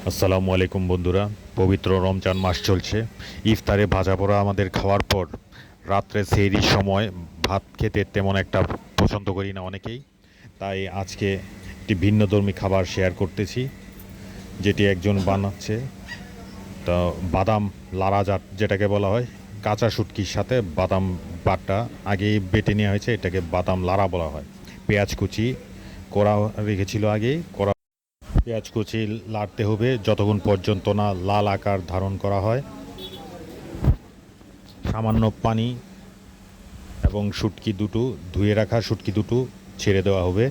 আসসালামু আলাইকুম বন্ধুরা। পবিত্র রমজান মাস চলছে। ইফতারে ভাজা পোড়া আমাদের খাওয়ার পর রাত্রে সেহরির সময় ভাত খেতে তেমন একটা পছন্দ করি না অনেকেই। তাই আজকে একটি ভিন্নধর্মী খাবার শেয়ার করতেছি, যেটি একজন বানাচ্ছে। তা বাদাম লাড়া যেটাকে বলা হয়, কাঁচা শুটকির সাথে বাদাম বাটা আগেই বেটে নেওয়া হয়েছে, এটাকে বাদাম লাড়া বলা হয়। পেঁয়াজ কুচি করা রেখেছিল আগেই করা। পেঁয়াজ কুচি লাড়তে হবে যতক্ষণ পর্যন্ত না লাল আকার ধারণ করা হয়। সামান্য পানি এবং শুটকি দুটো ধুয়ে রাখা শুটকি দুটো ছেড়ে দেওয়া হবে।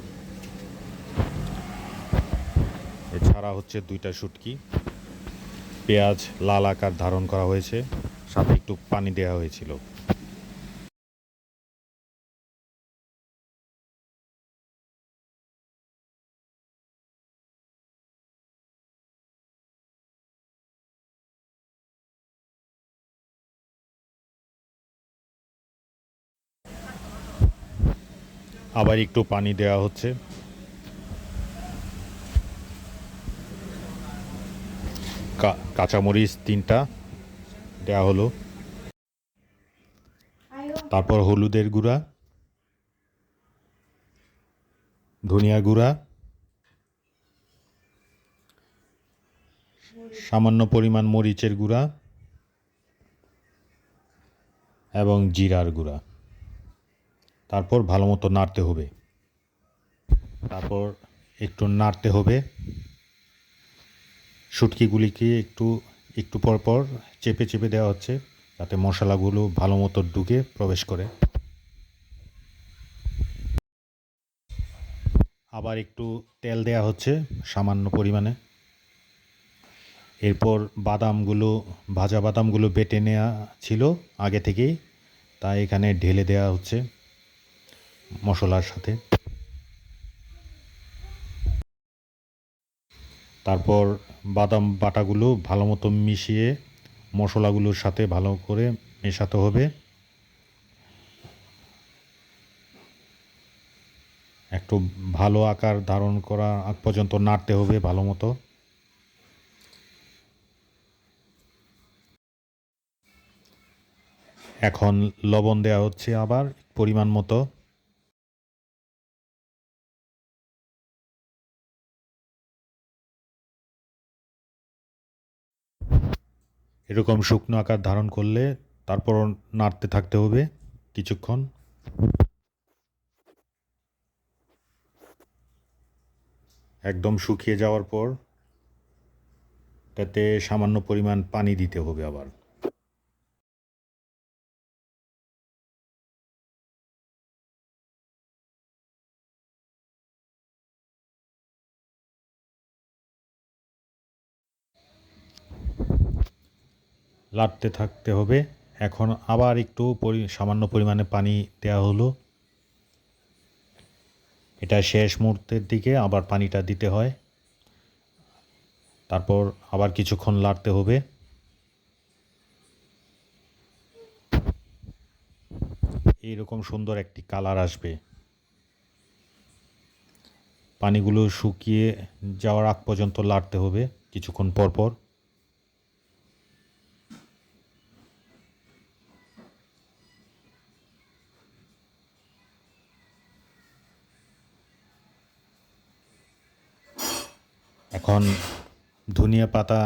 এছাড়া হচ্ছে দুইটা শুটকি, পেঁয়াজ লাল আকার ধারণ করা হয়েছে, সাথে একটু পানি দেওয়া হয়েছিল। আবার একটু পানি দেওয়া হচ্ছে। কাঁচামরিচ 3টা দেওয়া হলো। তারপর হলুদের গুঁড়া, ধনিয়া গুঁড়া, সামান্য পরিমাণ মরিচের গুঁড়া এবং জিরার গুঁড়া। তারপর ভালো মতো নাড়তে হবে। তারপর একটু নাড়তে হবে। শুটকিগুলিকে একটু একটু পর পর চেপে চেপে দেওয়া হচ্ছে, যাতে মশলাগুলো ভালো মতো ঢুকে প্রবেশ করে। আবার একটু তেল দেওয়া হচ্ছে সামান্য পরিমাণে। এরপর ভাজা বাদামগুলো বেটে নেওয়া ছিল আগে থেকেই, তাই এখানে ঢেলে দেওয়া হচ্ছে মশলার সাথে। তারপর বাদাম বাটাগুলো ভালো মতো মিশিয়ে মশলাগুলোর সাথে ভালো করে মেশাতে হবে। একটু ভালো আকার ধারণ করা আগ পর্যন্ত নাড়তে হবে ভালো মতো। এখন লবণ দেওয়া হচ্ছে আবার পরিমাণ মতো। এরকম শুকনো আকার ধারণ করলে তারপর নাড়তে থাকতে হবে কিছুক্ষণ। একদম শুকিয়ে যাওয়ার পর তাতে সামান্য পরিমাণ পানি দিতে হবে আবার। লাড়তে থাকতে হবে। এখন আবার একটু সামান্য পরিমাণে পানি দেওয়া হলো। এটা শেষ মুহূর্তের দিকে আবার পানিটা দিতে হয়। তারপর আবার কিছুক্ষণ লাড়তে হবে। এইরকম সুন্দর একটি কালার আসবে। পানিগুলো শুকিয়ে যাওয়ার আগ পর্যন্ত লাড়তে হবে কিছুক্ষণ পর পর। এখন ধনিয়া পাতা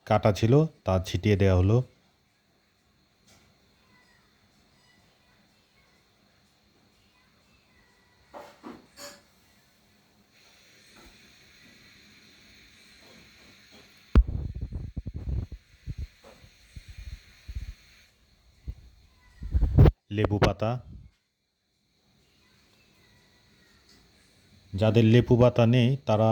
কাটা ছিল তা ছিটিয়ে দেওয়া হলো। লেবু পাতা, যাদের লেবু পাতা নেই তারা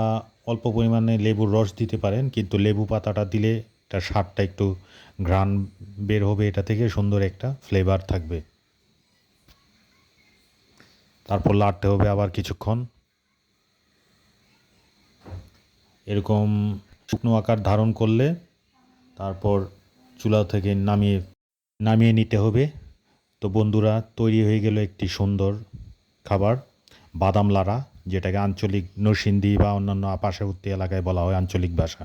অল্প পরিমাণে লেবুর রস দিতে পারেন, কিন্তু লেবু পাতাটা দিলে তার স্বাদটা একটু ঘ্রাণ বের হবে, এটা থেকে সুন্দর একটা ফ্লেভার থাকবে। তারপর লাড়তে হবে আবার কিছুক্ষণ। এরকম শুকনো আকার ধারণ করলে তারপর চুলা থেকে নামিয়ে নিতে হবে। তো বন্ধুরা, তৈরি হয়ে গেল একটি সুন্দর খাবার, বাদাম লাড়া, যেটাকে আঞ্চলিক নরসিংদী বা অন্যান্য পার্শ্ববর্তী এলাকায় বলা হয় আঞ্চলিক ভাষা।